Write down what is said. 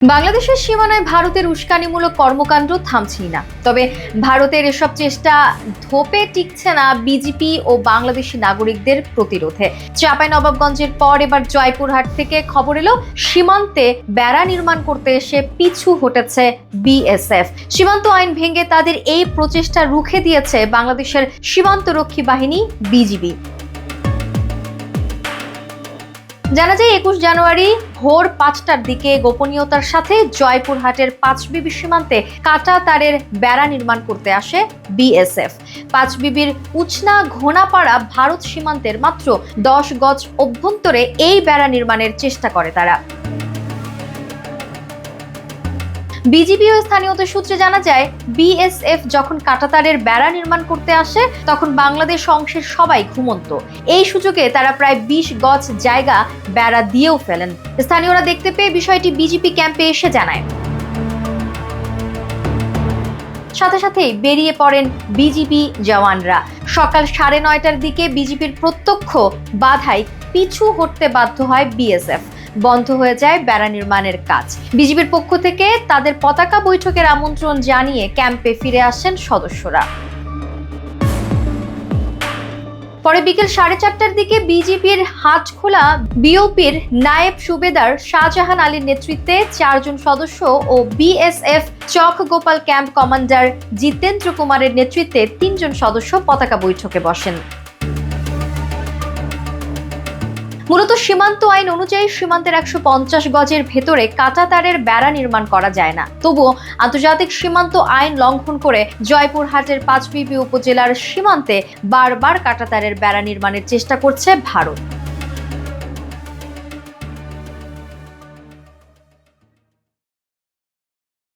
বাংলাদেশের সীমানায় ভারতের উস্কানিমূলক কর্মকাণ্ড থামছেই না। তবে ভারতের এসব চেষ্টা ধোপে টিকছে না বিজেপি ও বাংলাদেশি নাগরিকদের প্রতিরোধে। চাঁপাইনবাবগঞ্জের পর এবার জয়পুরহাট থেকে খবর এলো সীমান্তে বেড়া নির্মাণ করতে এসে পিছু হটেছে বিএসএফ। সীমান্ত আইন ভেঙে তাদের এই প্রচেষ্টা রুখে দিয়েছে বাংলাদেশের সীমান্তরক্ষী বাহিনী বিজিবি। জানা যায় ২১ জানুয়ারি ভোর ৫টার দিকে গোপনীয়তার সাথে জয়পুরহাটের পাঁচবিবি সীমান্তে কাটা তারের বেড়া নির্মাণ করতে আসে বিএসএফ। পাঁচবিবির উচনা ঘোনাপাড়া ভারত সীমান্তের মাত্র ১০ গজ অভ্যন্তরে এই বেড়া নির্মাণের চেষ্টা করে তারা। বিজিবি ও স্থানীয়দের সূত্রে জানা যায়, বিএসএফ যখন কাঁটাতারের বেড়া নির্মাণ করতে আসে তখন বাংলাদেশ অংশের সবাই ঘুমন্ত। এই সুযোগে তারা প্রায় ২০ গজ জায়গা বেড়া দিয়েও ফেলেন। স্থানীয়রা দেখতে পেয়ে বিষয়টি বিজিপি ক্যাম্পে এসে জানায়। সাথে সাথেই বেরিয়ে পড়েন বিজিবি জওয়ানরা। সকাল ৯:৩০টার দিকে বিজিবির প্রত্যক্ষ বাধায় পিছু হটতে বাধ্য হয় বিএসএফ। বন্ধ হয়ে যায় বেড়া নির্মাণের কাজ। বিজিবির পক্ষ থেকে তাদের পতাকা বৈঠকের আমন্ত্রণ জানিয়ে ক্যাম্পে ফিরে আসেন সদস্যরা। পরে বিকেল ৪:৩০টার দিকে বিজিবির হাটখোলা বিওপির নায়েব সুবেদার শাহজাহান আলীর নেতৃত্বে ৪ জন সদস্য ও বিএসএফ চক গোপাল ক্যাম্প কমান্ডার জিতেন্দ্র কুমারের নেতৃত্বে ৩ জন সদস্য পতাকা বৈঠকে বসেন। মূলত সীমান্ত আইন অনুযায়ী সীমান্তের ১৫০ গজের ভেতরে কাঁটা তারের বেড়া নির্মাণ করা যায় না। তবুও আন্তর্জাতিক সীমান্ত আইন লঙ্ঘন করে জয়পুরহাটের পাঁচবিবি উপজেলার সীমান্তে বারবার কাঁটা তারের বেড়া নির্মাণের চেষ্টা করছে ভারত।